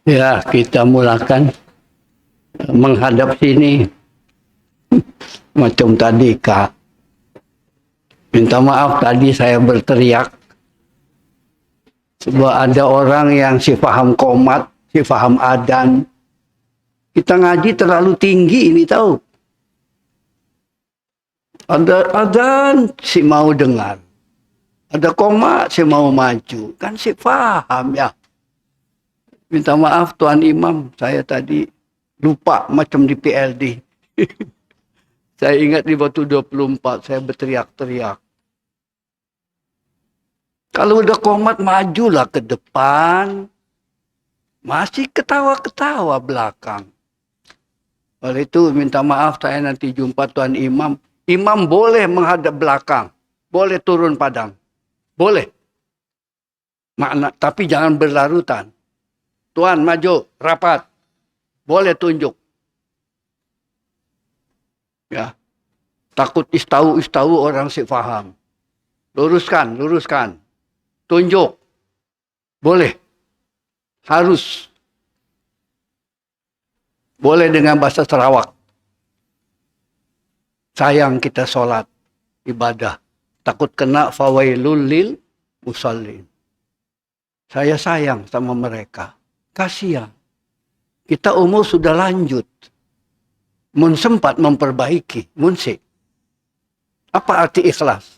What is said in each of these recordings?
Ya, kita mulakan menghadap sini. Macam tadi, Kak. Minta maaf tadi saya berteriak. Sebab ada orang yang si faham qomat, si faham adan. Kita ngaji terlalu tinggi ini tahu. Ada adan si mau dengar. Ada qomat si mau maju. Kan si faham ya. Minta maaf Tuan Imam, saya tadi lupa macam di PLD. Saya ingat di Batu 24, saya berteriak-teriak. Kalau udah qomat, majulah ke depan. Masih ketawa-ketawa belakang. Oleh itu minta maaf saya nanti jumpa Tuan Imam. Imam boleh menghadap belakang. Boleh turun padang. Boleh. Tapi jangan berlarutan. Tuan maju, rapat. Boleh tunjuk. Ya. Takut istau orang sih faham. Luruskan. Tunjuk. Boleh. Harus. Boleh dengan bahasa Sarawak. Sayang kita sholat, ibadah. Takut kena fawailul lil musallin. Saya sayang sama mereka. Kasihan. Kita umur sudah lanjut. Mun sempat memperbaiki. Mun sih. Apa arti ikhlas?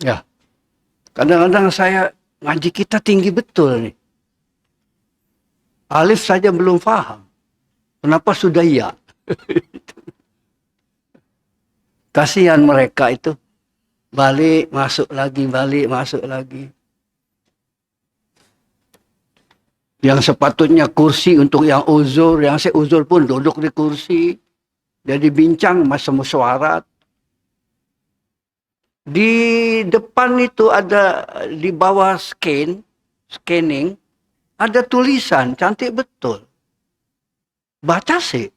Ya. Kadang-kadang saya ngaji kita tinggi betul nih. Alif saja belum paham. Kenapa sudah ya? Kasihan mereka itu. Balik, masuk lagi. Yang sepatutnya kursi untuk yang uzur. Yang saya uzur pun duduk di kursi. Jadi bincang masa musyawarat. Di depan itu ada, di bawah scanning, ada tulisan, cantik betul. Baca sih.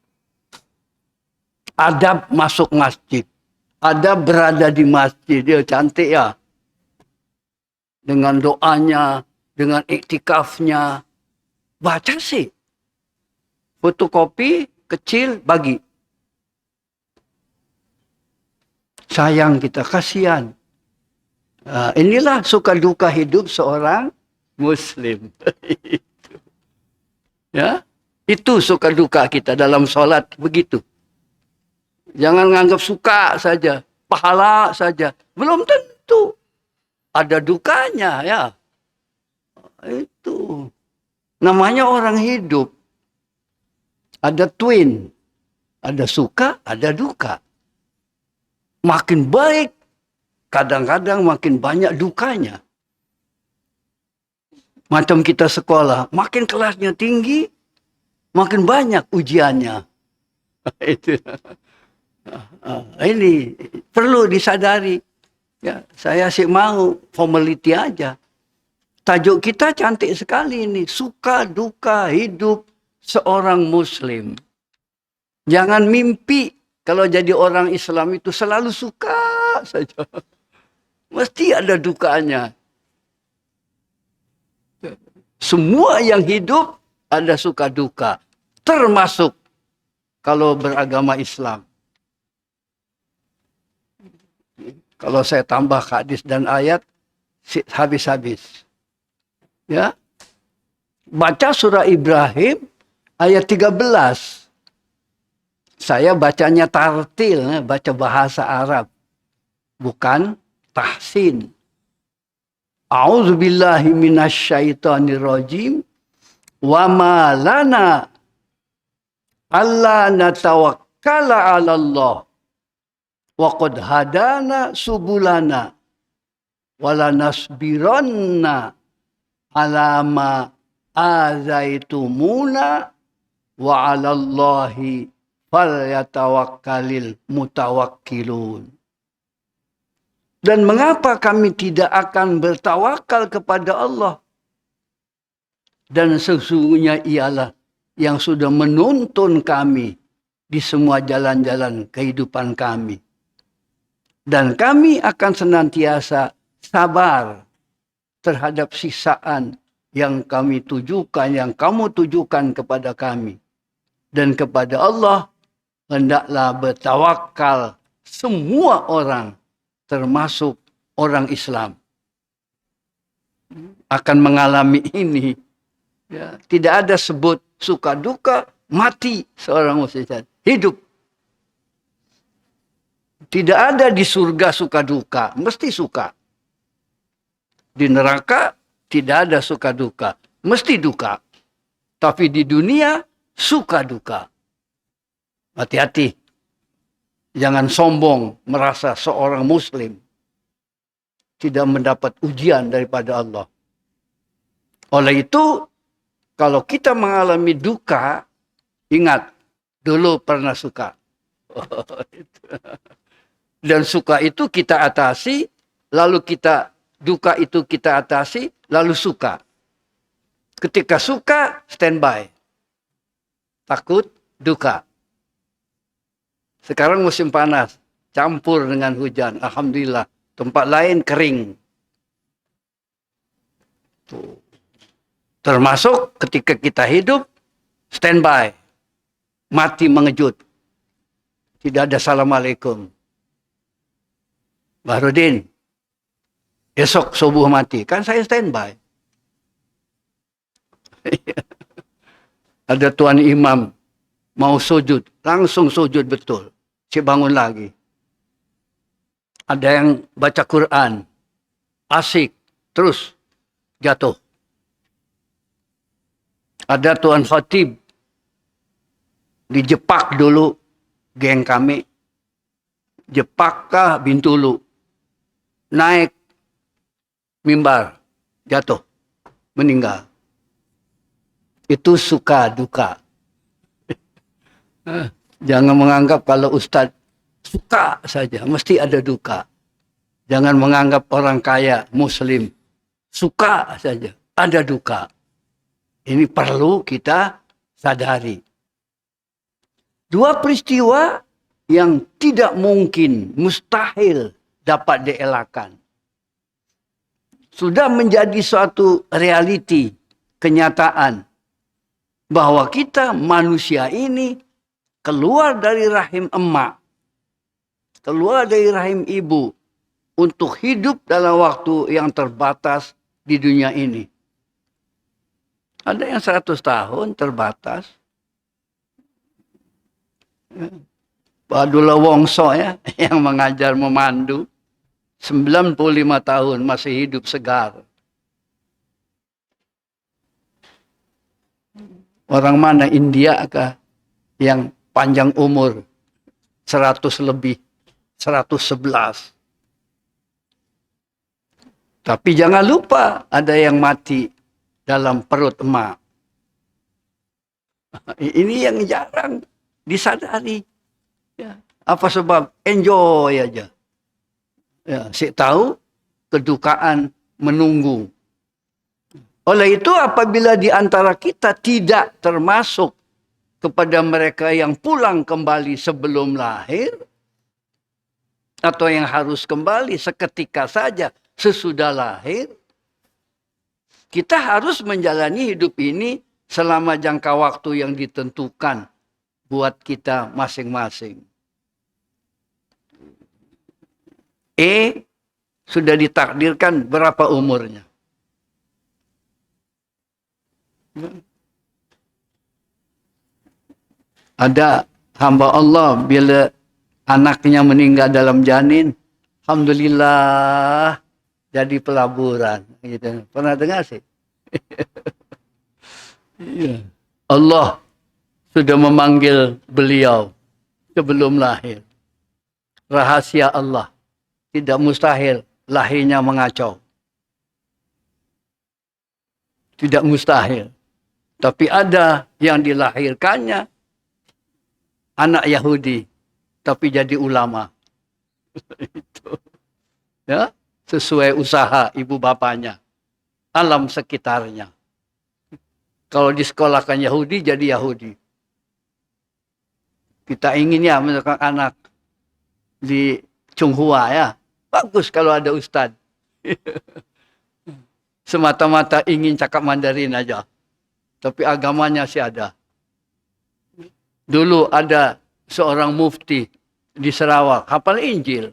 Adab masuk masjid. Adab berada di masjid. Dia cantik ya. Dengan doanya, dengan iktikafnya. Baca sih. Fotokopi kecil bagi. Sayang kita, kasihan. Inilah suka duka hidup seorang Muslim. Ya, itu suka duka kita dalam sholat begitu. Jangan nganggap suka saja, pahala saja. Belum tentu. Ada dukanya ya. Itu. Namanya orang hidup. Ada twin. Ada suka, ada duka. Makin baik, kadang-kadang makin banyak dukanya. Macam kita sekolah, makin kelasnya tinggi, makin banyak ujiannya. Itu. Ini perlu disadari. Ya, saya sih mau formality aja. Tajuk kita cantik sekali ini. Suka duka hidup seorang Muslim. Jangan mimpi kalau jadi orang Islam itu selalu suka saja. Mesti ada dukanya. Semua yang hidup ada suka duka. Termasuk kalau beragama Islam. Kalau saya tambah hadis dan ayat, habis-habis. Ya. Baca surah Ibrahim ayat 13. Saya bacanya tartil, baca bahasa Arab. Bukan tahsin. A'udzubillahi minasyaitonirrajim. Wa ma lana alla natawakkala 'ala Allah. Wa qad hadana subulana. Wa lanasbiranna 'ala ma azaitumuna wa 'alallahi falyatawakkalil mutawakkilun. Dan mengapa kami tidak akan bertawakal kepada Allah? Dan sesungguhnya ialah yang sudah menuntun kami di semua jalan-jalan kehidupan kami. Dan kami akan senantiasa sabar terhadap siksaan yang kami tujukan, yang kamu tujukan kepada kami. Dan kepada Allah hendaklah bertawakal semua orang, termasuk orang Islam. Akan mengalami ini. Ya, tidak ada sebut suka duka, mati seorang muslim. Hidup. Tidak ada di surga suka duka, mesti suka. Di neraka tidak ada suka duka, mesti duka. Tapi di dunia suka duka. Hati-hati. Jangan sombong merasa seorang muslim tidak mendapat ujian daripada Allah. Oleh itu, kalau kita mengalami duka, ingat, dulu pernah suka. Dan suka itu kita atasi, lalu duka itu kita atasi, lalu suka. Ketika suka, standby. Takut, duka. Sekarang musim panas, campur dengan hujan. Alhamdulillah, tempat lain kering. Tuh. Termasuk ketika kita hidup, standby. Mati mengejut. Tidak ada assalamualaikum. Bahrudin, esok subuh mati. Kan saya standby. Ada tuan imam mau sujud, langsung sujud betul. Si bangun lagi. Ada yang baca Quran, asik, terus jatuh. Ada tuan khatib, dijepak dulu geng kami. Jepakkah Bintulu. Naik mimbar, jatuh, meninggal. Itu suka duka. Jangan menganggap kalau ustadz suka saja, mesti ada duka. Jangan menganggap orang kaya, muslim, suka saja, ada duka. Ini perlu kita sadari. Dua peristiwa yang tidak mungkin, mustahil dapat dielakkan. Sudah menjadi suatu realiti, kenyataan, bahwa kita manusia ini keluar dari rahim emak, keluar dari rahim ibu, untuk hidup dalam waktu yang terbatas di dunia ini. Ada yang 100 tahun terbatas. Pak Abdullah Wongso ya, yang mengajar memandu, 95 tahun masih hidup segar. Orang mana, India kah yang panjang umur 100 lebih, 111. Tapi jangan lupa ada yang mati dalam perut emak. Ini yang jarang disadari. Ya. Apa sebab? Enjoy aja. Ya, si tahu kedukaan menunggu. Oleh itu apabila di antara kita tidak termasuk kepada mereka yang pulang kembali sebelum lahir, atau yang harus kembali seketika saja sesudah lahir, kita harus menjalani hidup ini selama jangka waktu yang ditentukan buat kita masing-masing. Sudah ditakdirkan berapa umurnya. Ada hamba Allah bila anaknya meninggal dalam janin, alhamdulillah jadi pelaburan. Gitu. Pernah dengar sih? Allah sudah memanggil beliau sebelum lahir. Rahasia Allah. Tidak mustahil lahirnya mengacau. Tidak mustahil. Tapi ada yang dilahirkannya anak Yahudi, tapi jadi ulama. Itu. Ya, sesuai usaha ibu bapaknya. Alam sekitarnya. Kalau disekolahkan Yahudi, jadi Yahudi. Kita ingin ya mendidik anak di Chonghua ya. Bagus kalau ada ustadz. Semata-mata ingin cakap Mandarin aja. Tapi agamanya sih ada. Dulu ada seorang mufti di Sarawak, hafal Injil.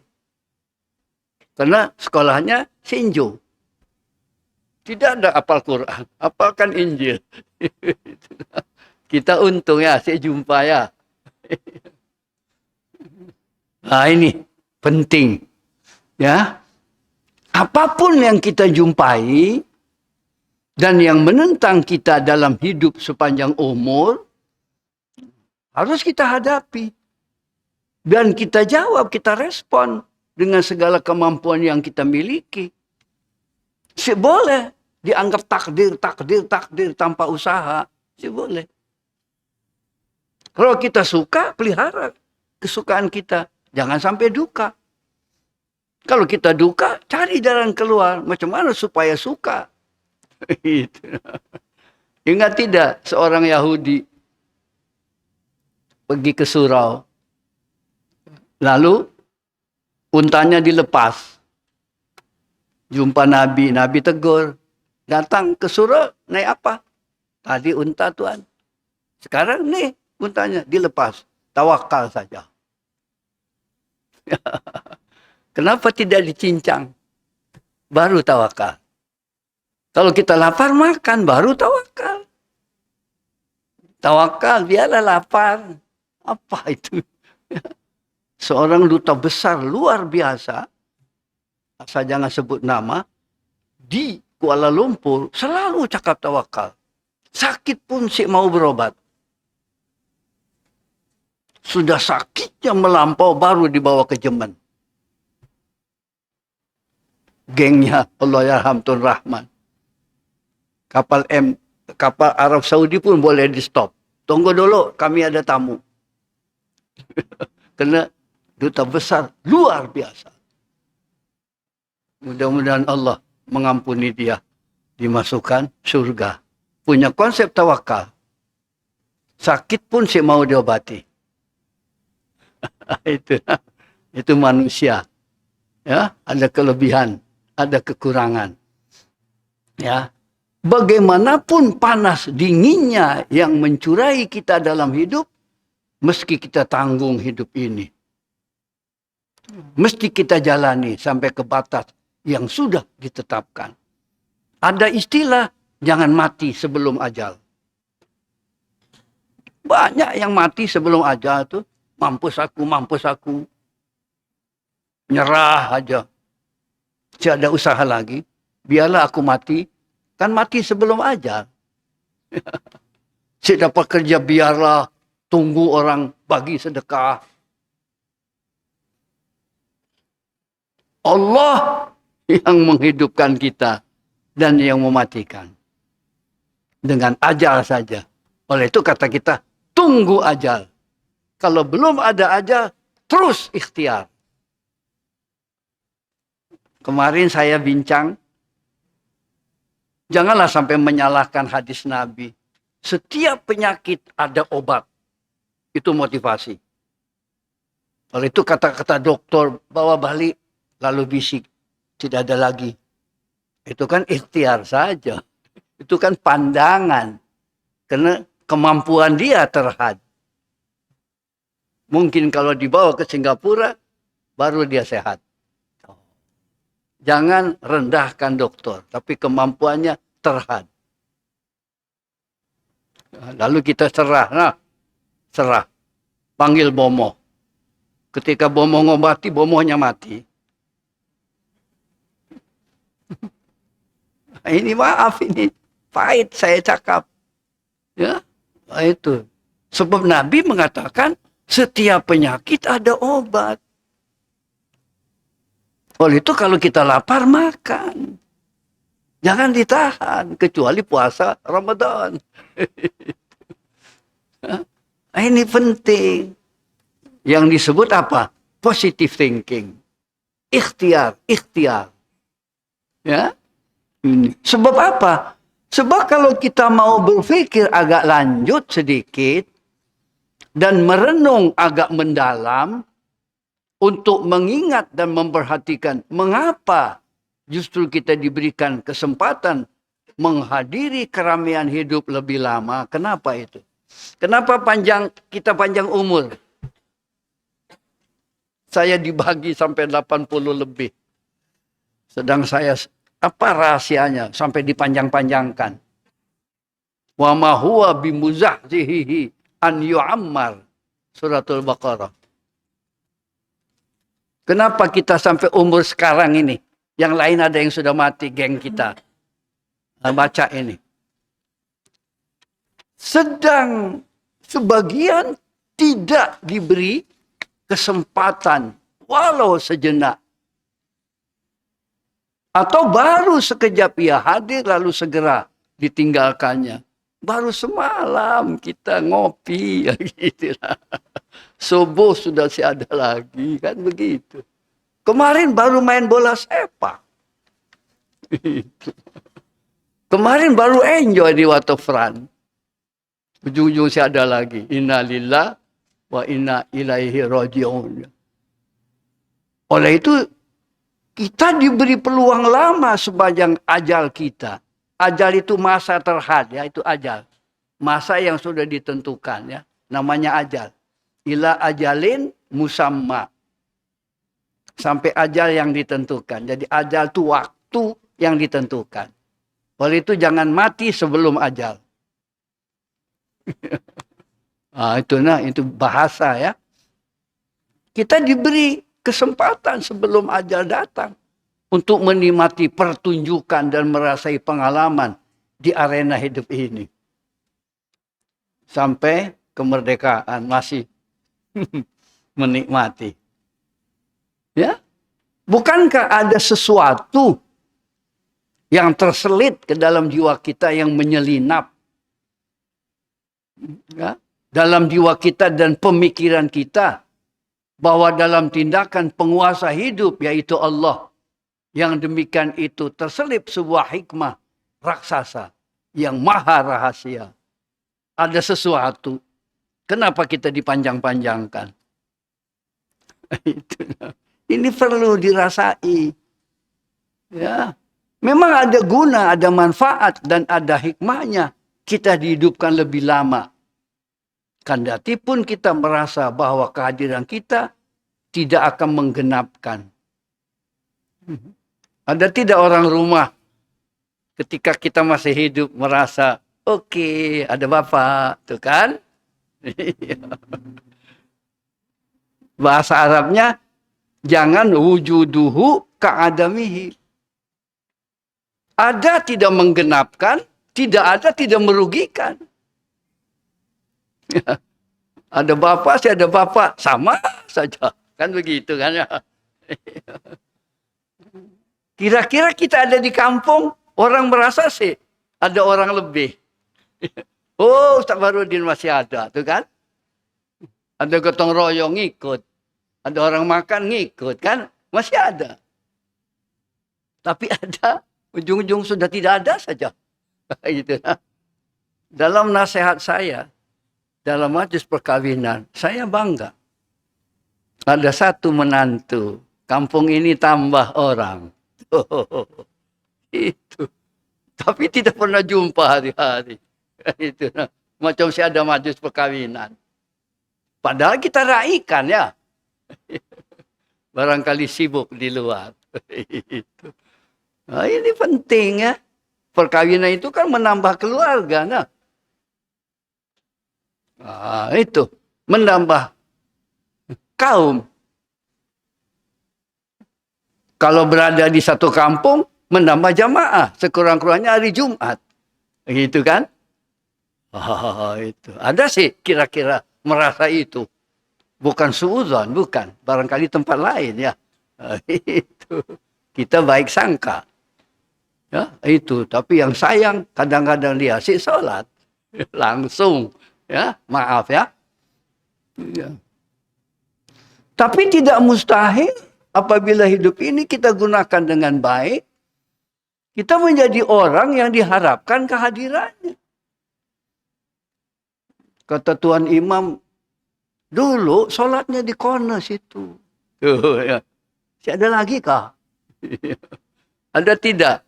Karena sekolahnya Sinjo. Tidak ada hafal Quran, hafalkan Injil. Kita untung ya, saya jumpa ya. Nah ini penting. Ya. Apapun yang kita jumpai dan yang menentang kita dalam hidup sepanjang umur, harus kita hadapi. Dan kita jawab, kita respon dengan segala kemampuan yang kita miliki. Boleh dianggap takdir tanpa usaha. Boleh. Kalau kita suka, pelihara kesukaan kita. Jangan sampai duka. Kalau kita duka, cari jalan keluar. Macam mana supaya suka? Ingat tidak, seorang Yahudi pergi ke surau. Lalu, untanya dilepas. Jumpa Nabi, Nabi tegur. Datang ke surau, naik apa? Tadi unta Tuhan. Sekarang nih, untanya dilepas. Tawakal saja. Kenapa tidak dicincang? Baru tawakal. Kalau kita lapar makan, baru tawakal. Tawakal, biarlah lapar. Apa itu? Seorang duta besar luar biasa, saya jangan sebut nama, di Kuala Lumpur selalu cakap tawakal. Sakit pun si mau berobat. Sudah sakitnya melampau baru dibawa ke Jemen. Gengnya Allahyarham Tun Rahman. Kapal Arab Saudi pun boleh di stop. Tunggu dulu, kami ada tamu. Karena duta besar luar biasa. Mudah-mudahan Allah mengampuni dia, dimasukkan surga. Punya konsep tawakal. Sakit pun si mau diobati. Itu manusia. Ya, ada kelebihan, ada kekurangan. Ya. Bagaimanapun panas dinginnya yang mencurai kita dalam hidup, meski kita tanggung hidup ini. Mesti kita jalani sampai ke batas yang sudah ditetapkan. Ada istilah, jangan mati sebelum ajal. Banyak yang mati sebelum ajal tuh, mampus aku. Nyerah aja. Tidak ada usaha lagi. Biarlah aku mati. Kan mati sebelum ajal. Saya dapat kerja, biarlah tunggu orang bagi sedekah. Allah yang menghidupkan kita dan yang mematikan. Dengan ajal saja. Oleh itu kata kita, tunggu ajal. Kalau belum ada ajal, terus ikhtiar. Kemarin saya bincang, janganlah sampai menyalahkan hadis Nabi. Setiap penyakit ada obat. Itu motivasi. Oleh itu kata-kata dokter bawa balik, lalu bisik. Tidak ada lagi. Itu kan ikhtiar saja. Itu kan pandangan. Karena kemampuan dia terhad. Mungkin kalau dibawa ke Singapura, baru dia sehat. Jangan rendahkan dokter, tapi kemampuannya terhad. Lalu kita serah. Panggil bomoh. Ketika bomoh ngobati, bomohnya mati. Ini maaf, ini pahit saya cakap. Ya, itu. Sebab Nabi mengatakan setiap penyakit ada obat. Oleh itu kalau kita lapar, makan. Jangan ditahan, kecuali puasa Ramadan. Ini penting. Yang disebut apa? Positive thinking. Ikhtiar. Ya. Sebab apa? Sebab kalau kita mau berpikir agak lanjut sedikit, dan merenung agak mendalam untuk mengingat dan memperhatikan mengapa justru kita diberikan kesempatan menghadiri keramaian hidup lebih lama. Kenapa itu? Kenapa kita panjang umur? Saya dibagi sampai 80 lebih. Sedang saya, apa rahasianya sampai dipanjang-panjangkan? Wa ma huwa bimuzahzihi an yu'ammar. Suratul Baqarah. Kenapa kita sampai umur sekarang ini? Yang lain ada yang sudah mati, geng kita. Baca ini. Sedang sebagian tidak diberi kesempatan walau sejenak. Atau baru sekejap ia hadir lalu segera ditinggalkannya. Baru semalam kita ngopi ya gitu lah. Subuh sudah ada lagi kan begitu. Kemarin baru main bola sepak. Kemarin baru enjoy di waterfront. Ujung-ujung ada lagi. Inna lillah wa inna ilaihi raji'un. Oleh itu kita diberi peluang lama sepanjang ajal kita. Ajal itu masa terhad, ya, itu ajal. Masa yang sudah ditentukan, ya. Namanya ajal. Ila ajalin musamma. Sampai ajal yang ditentukan. Jadi ajal itu waktu yang ditentukan. Oleh itu jangan mati sebelum ajal. Itu bahasa, ya. Kita diberi kesempatan sebelum ajal datang. Untuk menikmati pertunjukan dan merasai pengalaman di arena hidup ini. Sampai kemerdekaan masih menikmati. Ya, bukankah ada sesuatu yang terselit ke dalam jiwa kita yang menyelinap? Ya, dalam jiwa kita dan pemikiran kita. Bahwa dalam tindakan penguasa hidup yaitu Allah. Yang demikian itu terselip sebuah hikmah raksasa yang maha rahasia. Ada sesuatu. Kenapa kita dipanjang-panjangkan? Ini perlu dirasai. Ya, memang ada guna, ada manfaat dan ada hikmahnya. Kita dihidupkan lebih lama. Kandati pun kita merasa bahwa kehadiran kita tidak akan menggenapkan. Ada tidak orang rumah ketika kita masih hidup merasa oke, ada bapak, tuh kan? Bahasa Arabnya jangan wujuduhu ka'adamihi. Ada tidak menggenapkan, tidak ada tidak merugikan. Ada bapak, saya ada bapak, sama saja, kan begitu kan ya? Kira-kira kita ada di kampung, orang merasa sih ada orang lebih. Oh, Ustaz Barudin masih ada, tuh kan? Ada gotong royong ngikut. Ada orang makan ngikut, kan? Masih ada. Tapi ada, ujung-ujung sudah tidak ada saja. Gitu. Dalam nasihat saya, dalam majelis perkawinan, saya bangga. Ada satu menantu, kampung ini tambah orang. Itu. Tapi tidak pernah jumpa hari-hari. Itu. Macam saya ada majelis perkawinan. Padahal kita raikan ya. Barangkali sibuk di luar. Itu. Nah, ini penting ya. Perkawinan itu kan menambah keluarga. Nah. Itu. Menambah kaum. Kalau berada di satu kampung, menambah jamaah. Sekurang-kurangnya hari Jumat. Gitu kan? Itu. Ada sih kira-kira merasa itu. Bukan suudzon, bukan. Barangkali tempat lain ya. Itu. Kita baik sangka. Ya, itu. Tapi yang sayang, kadang-kadang dia sih sholat. Langsung. Ya, maaf ya. Ya. Tapi tidak mustahil apabila hidup ini kita gunakan dengan baik, kita menjadi orang yang diharapkan kehadirannya. Kata Tuan Imam, Dulu sholatnya di corner situ. Ya. Ada lagi kah? Ada tidak?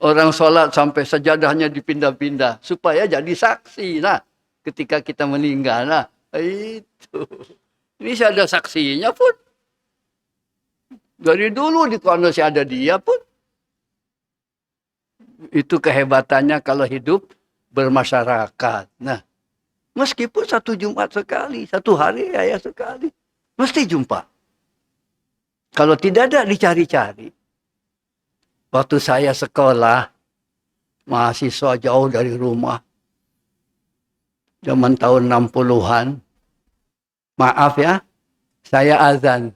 Orang sholat sampai sajadahnya dipindah-pindah. Supaya jadi saksi. Nah, ketika kita meninggal. Nah, itu. Ini saya ada saksinya pun. Dari dulu di corner saya ada dia pun. Itu kehebatannya kalau hidup bermasyarakat. Nah, meskipun satu Jumat sekali, satu hari raya sekali, mesti jumpa. Kalau tidak ada, dicari-cari. Waktu saya sekolah, mahasiswa jauh dari rumah, zaman tahun 60-an, maaf ya, saya azan.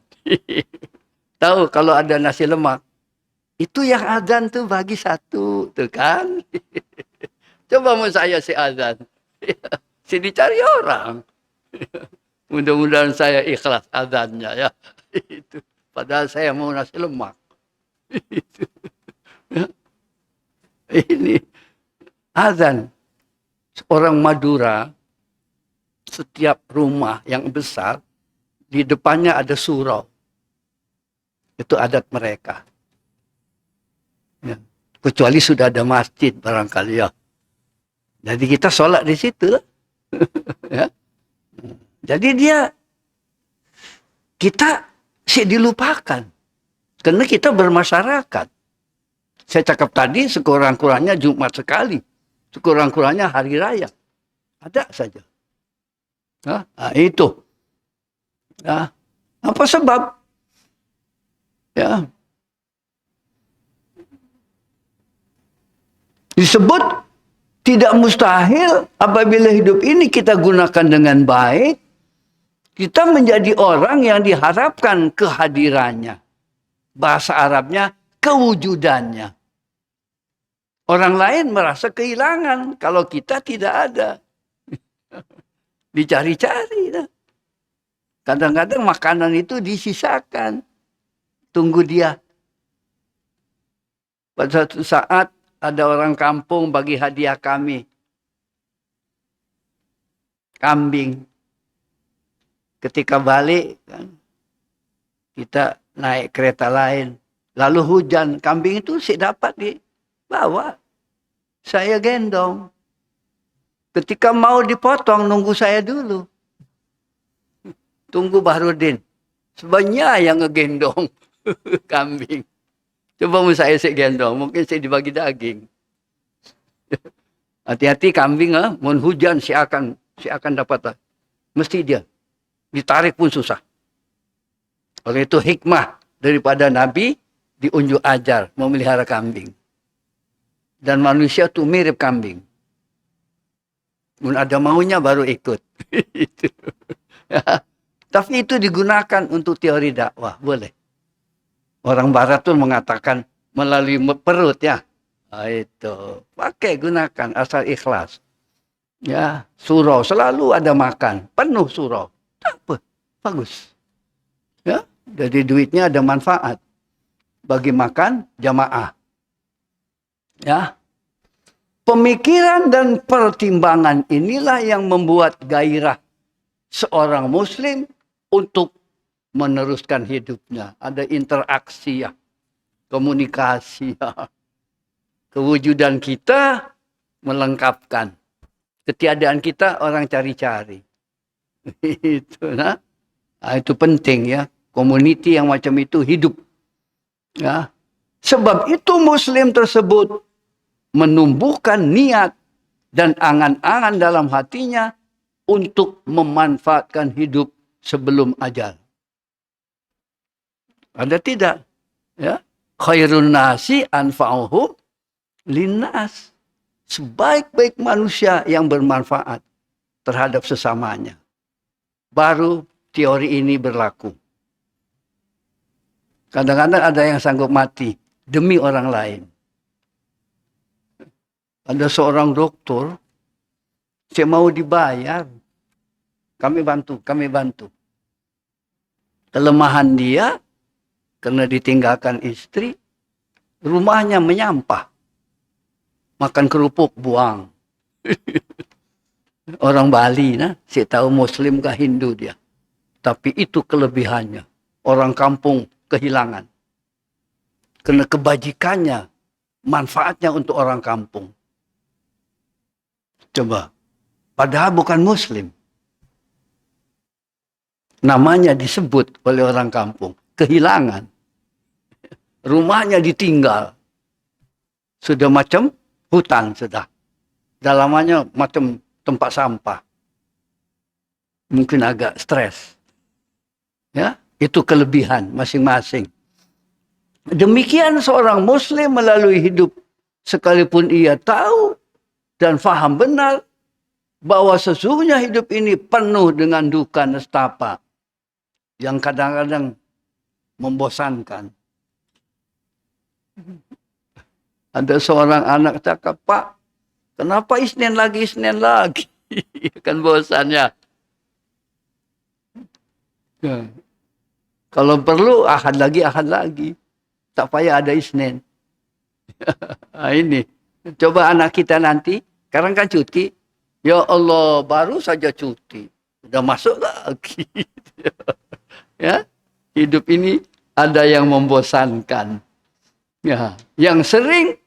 Tahu kalau ada nasi lemak, itu yang azan tuh bagi satu, tuh kan. Coba mau saya si azan. Si dicari orang. Mudah-mudahan saya ikhlas azannya ya. Itu. Padahal saya mau nasi lemak. Itu. Ya. Ini azan. Orang Madura, setiap rumah yang besar, di depannya ada surau. Itu adat mereka. Ya. Kecuali sudah ada masjid barangkali ya. Jadi kita sholat di situ lah. Ya. Jadi kita dilupakan. Karena kita bermasyarakat. Saya cakap tadi sekurang-kurangnya Jumat sekali. Sekurang-kurangnya hari raya. Ada saja. Nah, itu. Nah, apa sebab? Ya. Disebut tidak mustahil apabila hidup ini kita gunakan dengan baik, kita menjadi orang yang diharapkan kehadirannya. Bahasa Arabnya kewujudannya. Orang lain merasa kehilangan kalau kita tidak ada. Dicari-cari. Kadang-kadang makanan itu disisakan. Tunggu dia. Pada suatu saat ada orang kampung bagi hadiah kami. Kambing. Ketika balik, kan, kita naik kereta lain. Lalu hujan. Kambing itu sih dapat dibawa. Saya gendong. Ketika mau dipotong, nunggu saya dulu. Tunggu Bahrudin. Sebanyak yang ngegendong kambing. Coba mau saya gendong, mungkin saya dibagi daging. Hati-hati kambing, mau hujan si akan dapat. Mesti dia. Ditarik pun susah. Oleh itu hikmah daripada Nabi diunjuk ajar memelihara kambing. Dan manusia tuh mirip kambing. Mun ada maunya baru ikut. Tapi itu digunakan untuk teori dakwah, boleh. Orang Barat tuh mengatakan melalui perut ya. Nah, itu pakai gunakan asal ikhlas. Ya, surau selalu ada makan, penuh surau. Tak apa, bagus. Ya, jadi duitnya ada manfaat bagi makan jamaah. Ya. Pemikiran dan pertimbangan inilah yang membuat gairah seorang muslim untuk meneruskan hidupnya. Ada interaksi ya, komunikasi ya. Kewujudan kita melengkapkan. Ketiadaan kita orang cari-cari. Itu nah. Itu penting ya. Community yang macam itu hidup. Ya. Sebab itu muslim tersebut menumbuhkan niat dan angan-angan dalam hatinya untuk memanfaatkan hidup sebelum ajal. Ada tidak? Ya. Khairun nasi anfa'uhum linnas. Sebaik-baik manusia yang bermanfaat terhadap sesamanya. Baru teori ini berlaku. Kadang-kadang ada yang sanggup mati demi orang lain. Ada seorang dokter, saya mau dibayar. Kami bantu. Kelemahan dia, karena ditinggalkan istri, rumahnya menyampah. Makan kerupuk, buang. Orang Bali, saya tahu Muslim kah Hindu dia. Tapi itu kelebihannya. Orang kampung kehilangan. Karena kebajikannya, manfaatnya untuk orang kampung. Coba, padahal bukan muslim. Namanya disebut oleh orang kampung. Kehilangan. Rumahnya ditinggal. Sudah macam hutan sudah. Dalamannya macam tempat sampah. Mungkin agak stres. Ya, itu kelebihan masing-masing. Demikian seorang muslim melalui hidup sekalipun ia tahu dan faham benar bahwa sesungguhnya hidup ini penuh dengan duka nestapa yang kadang-kadang membosankan. Ada seorang anak cakap, "Pak, kenapa Isnin lagi? Kan bosan ya. Kalau perlu Ahad lagi. Tak payah ada Isnin." Nah, ini. Coba anak kita nanti, sekarang kan cuti. Ya Allah, baru saja cuti. Sudah masuk lagi. Ya, hidup ini ada yang membosankan. Ya, yang sering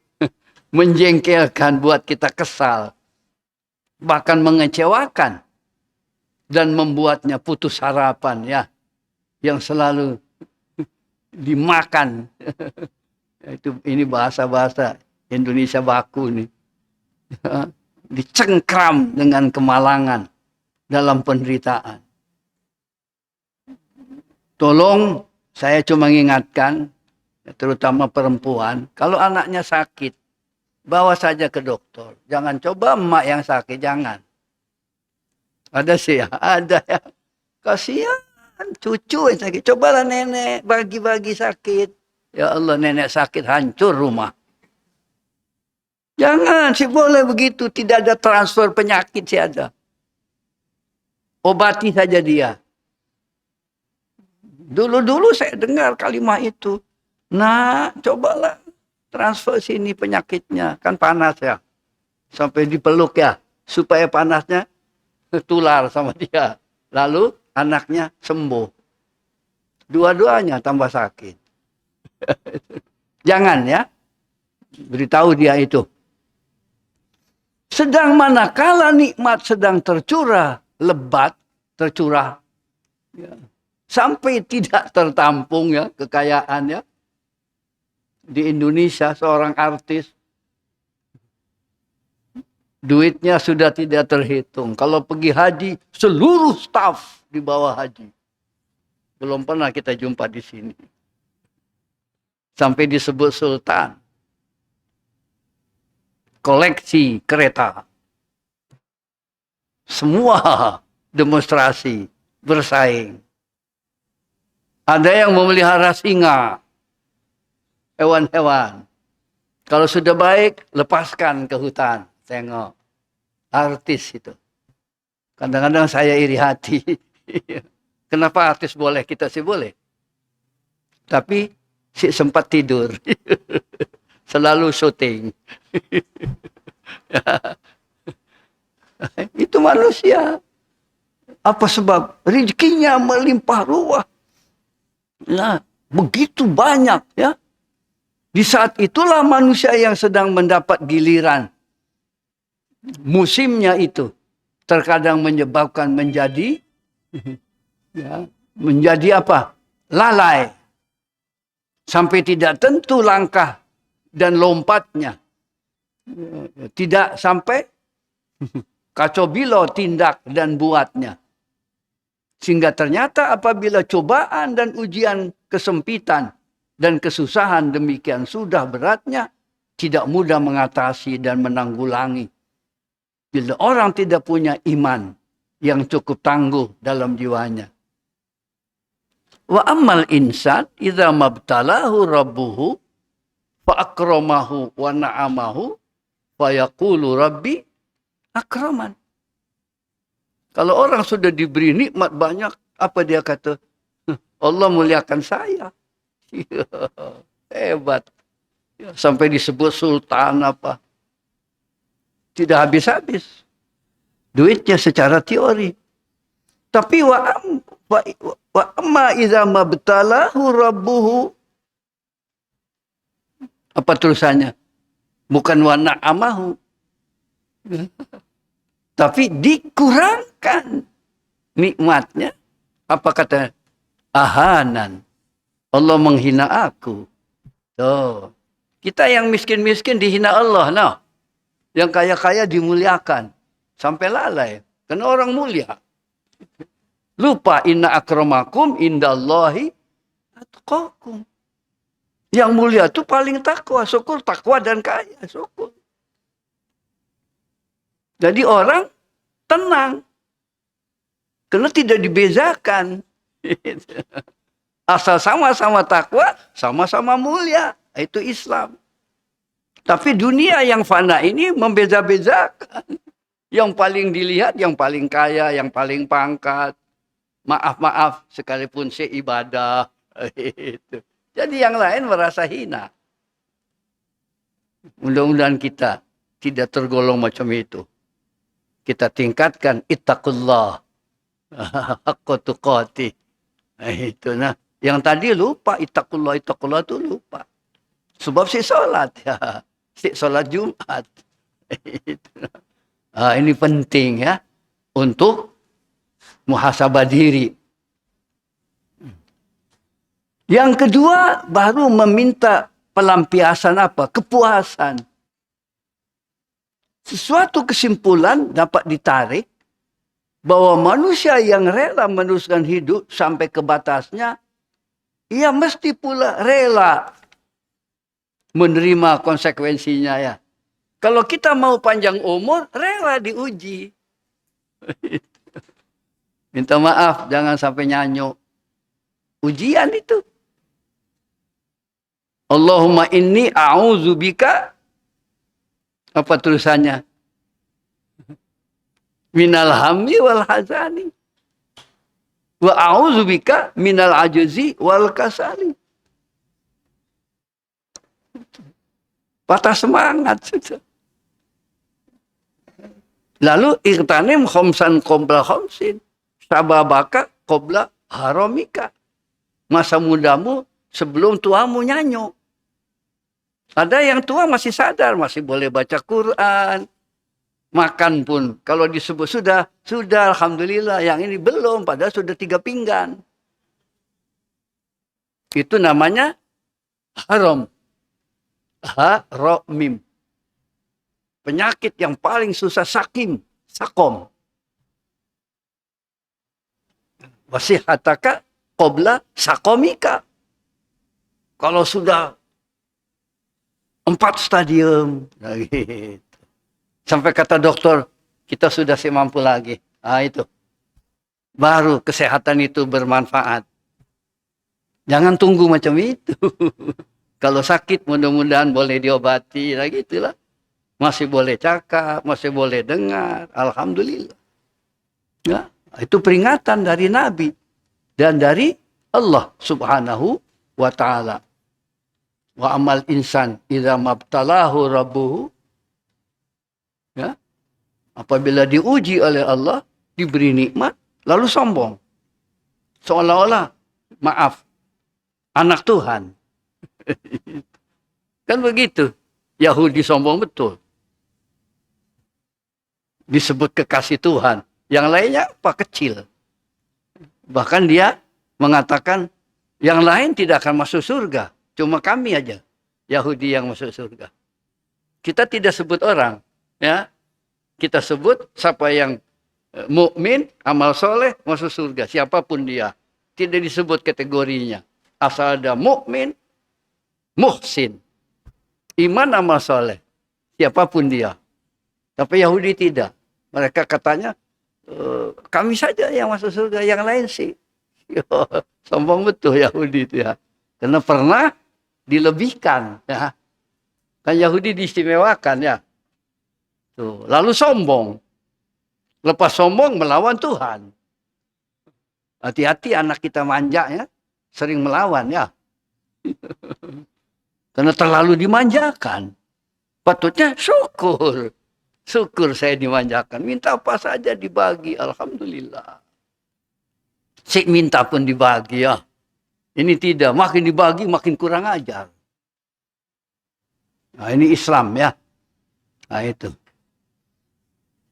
menjengkelkan, buat kita kesal. Bahkan mengecewakan. Dan membuatnya putus harapan, ya. Yang selalu dimakan. Ini bahasa-bahasa Indonesia baku nih. Dicengkram dengan kemalangan dalam penderitaan. Tolong, saya cuma mengingatkan, terutama perempuan, kalau anaknya sakit, bawa saja ke dokter. Jangan coba emak yang sakit, jangan. Ada sih ya, ada ya. Kasihan cucu yang sakit. Cobalah nenek bagi-bagi sakit. Ya Allah, nenek sakit hancur rumah. Jangan sih, boleh begitu. Tidak ada transfer penyakit sih ada. Obati saja dia. Dulu-dulu saya dengar kalimat itu. Nah, cobalah transfer sini penyakitnya. Kan panas ya. Sampai dipeluk ya. Supaya panasnya tular sama dia. Lalu anaknya sembuh. Dua-duanya tambah sakit. Jangan ya. Beritahu dia itu. Sedang manakala nikmat sedang tercurah, lebat, tercurah. Ya. Sampai tidak tertampung ya kekayaannya. Di Indonesia seorang artis. Duitnya sudah tidak terhitung. Kalau pergi haji, seluruh staf di bawah haji. Belum pernah kita jumpa di sini. Sampai disebut sultan. Koleksi kereta. Semua demonstrasi bersaing. Ada yang memelihara singa. Hewan-hewan. Kalau sudah baik, lepaskan ke hutan. Tengok. Artis itu. Kadang-kadang saya iri hati. Kenapa artis boleh, kita sih boleh. Tapi si sempat tidur. Selalu syuting. Itu manusia. Apa sebab? Rezekinya melimpah ruah. Nah, begitu banyak ya. Di saat itulah manusia yang sedang mendapat giliran. Musimnya itu terkadang menyebabkan menjadi ya, menjadi apa? Lalai. Sampai tidak tentu langkah dan lompatnya. Tidak sampai kacau bilau tindak dan buatnya. Sehingga ternyata apabila cobaan dan ujian kesempitan dan kesusahan demikian sudah beratnya, tidak mudah mengatasi dan menanggulangi. Bila orang tidak punya iman yang cukup tangguh dalam jiwanya. Wa ammal insan idza mabtalahu rabbuhu fa akramahu wa na'amahu fa yaqulu rabbi akraman. Kalau orang sudah diberi nikmat banyak, apa dia kata? Allah muliakan saya. Hebat. Sampai disebut sultan apa. Tidak habis-habis. Duitnya secara teori. Tapi Wa amma idza mabtalahu rabbuhu. Apa tulisannya? Bukan wa na'amahu. Tapi dikurangkan nikmatnya. Apa kata? Ahanan. Allah menghina aku. Tuh. Kita yang miskin-miskin dihina Allah. Nah. Yang kaya-kaya dimuliakan. Sampai lalai. Karena orang mulia. Lupa inna akramakum indallahi atqakum. Yang mulia itu paling takwa. Syukur takwa dan kaya. Syukur. Jadi orang tenang. Karena tidak dibezakan. Asal sama-sama takwa, sama-sama mulia. Itu Islam. Tapi dunia yang fana ini membeza-bezakan. Yang paling dilihat, yang paling kaya, yang paling pangkat. Maaf-maaf, sekalipun seibadah. Jadi yang lain merasa hina. Mudah-mudahan kita tidak tergolong macam itu. Kita tingkatkan ittaqullah. Haqqa tuqatih. Itu nah. Yang tadi lupa ittaqullah itu lupa. Sebab si salat ya. Si salat Jumat. Ini penting ya untuk muhasabah diri. Yang kedua baru meminta pelampiasan apa? Kepuasan. Sesuatu kesimpulan dapat ditarik bahwa manusia yang rela meneruskan hidup sampai ke batasnya, ia mesti pula rela menerima konsekuensinya ya. Kalau kita mau panjang umur, rela diuji. Minta maaf, jangan sampai nyanyuk. Ujian itu. Allahumma inni a'udzubika. Apa tulisannya? Minal hammi wal hazani. Wa a'udzubika minal ajzi wal kasali. Patah semangat sudah. Lalu irtanim khomsan qabla khomsin. Sababaka qabla haramika. Masa mudamu sebelum tuamu nyanyuk. Ada yang tua masih sadar, masih boleh baca Quran. Makan pun, kalau disebut sudah alhamdulillah. Yang ini belum, padahal sudah 3 pinggan. Itu namanya haram. Haramim. Penyakit yang paling susah sakom. Wasihataka qabla sakomika. Kalau sudah 4 stadium. Nah gitu. Sampai kata dokter, kita sudah semampu lagi. Itu. Baru kesehatan itu bermanfaat. Jangan tunggu macam itu. Kalau sakit mudah-mudahan boleh diobati. Nah gitulah. Masih boleh cakap, masih boleh dengar. Alhamdulillah. Ya, itu peringatan dari Nabi. Dan dari Allah subhanahu wa ta'ala. Wa amal insan idza mabtalahu rabbuhu. Ya. Apabila diuji oleh Allah, diberi nikmat, lalu sombong. Seolah-olah, maaf, anak Tuhan. Kan begitu. Yahudi sombong betul. Disebut kekasih Tuhan. Yang lainnya apa? Kecil. Bahkan dia mengatakan, yang lain tidak akan masuk surga. Cuma kami aja, Yahudi yang masuk surga. Kita tidak sebut orang. Ya, kita sebut siapa yang mukmin, amal soleh, masuk surga. Siapapun dia. Tidak disebut kategorinya. Asal ada mukmin, muhsin. Iman, amal soleh. Siapapun dia. Tapi Yahudi tidak. Mereka katanya, kami saja yang masuk surga, yang lain sih. Sombong betul Yahudi itu ya. Karena pernah dilebihkan. Ya. Kan Yahudi diistimewakan ya. Tuh. Lalu sombong. Lepas sombong melawan Tuhan. Hati-hati anak kita manja ya. Sering melawan ya. Karena terlalu dimanjakan. Patutnya syukur. Syukur saya dimanjakan. Minta apa saja dibagi. Alhamdulillah. Si minta pun dibagi ya. Ini tidak, makin dibagi makin kurang ajar. Nah, ini Islam ya. Nah itu.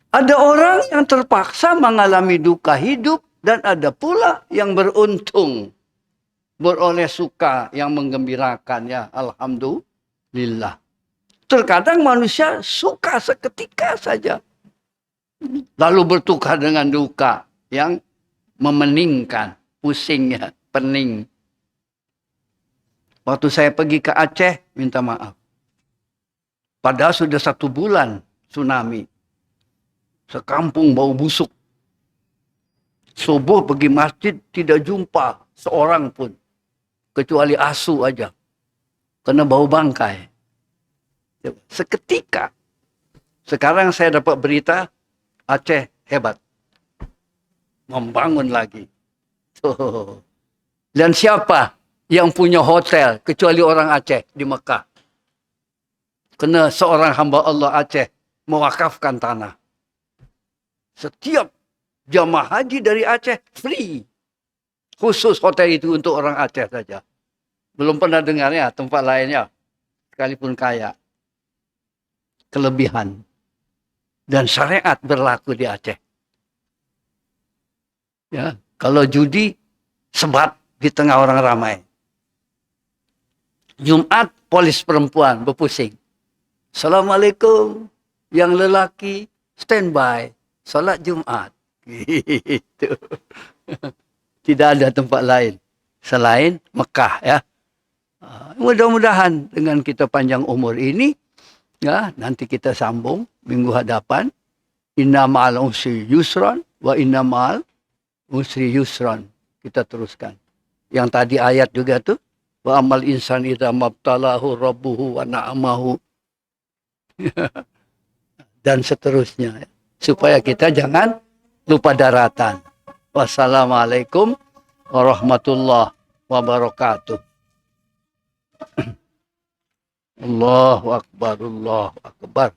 Ada orang yang terpaksa mengalami duka hidup dan ada pula yang beruntung beroleh suka yang menggembirakan ya. Alhamdulillah. Terkadang manusia suka seketika saja. Lalu bertukar dengan duka yang memeningkan, pusingnya, pening. Waktu saya pergi ke Aceh, minta maaf. Padahal sudah 1 bulan tsunami. Sekampung bau busuk. Subuh pergi masjid tidak jumpa seorang pun. Kecuali asu aja. Kena bau bangkai. Seketika. Sekarang saya dapat berita Aceh hebat. Membangun lagi. Tuh. Dan siapa yang punya hotel kecuali orang Aceh di Mekah? Kena seorang hamba Allah Aceh mewakafkan tanah. Setiap jamaah haji dari Aceh free. Khusus hotel itu untuk orang Aceh saja. Belum pernah dengarnya tempat lainnya. Sekalipun kaya. Kelebihan. Dan syariat berlaku di Aceh. Ya, kalau judi sebat di tengah orang ramai. Jumat polis perempuan berpusing. Assalamualaikum. Yang lelaki standby. Salat Jumat. Gitu. Tidak ada tempat lain selain Mekah ya. Mudah-mudahan dengan kita panjang umur ini ya, nanti kita sambung minggu hadapan. Inna ma'al usri yusran wa inna ma'al usri yusran. Kita teruskan. Yang tadi ayat juga tuh, wa amal insan idza mabtalahu rabbuhu wa na'amahu. Dan seterusnya. Supaya kita jangan lupa daratan. Wassalamualaikum warahmatullahi wabarakatuh. Allahu Akbar, Allahu Akbar.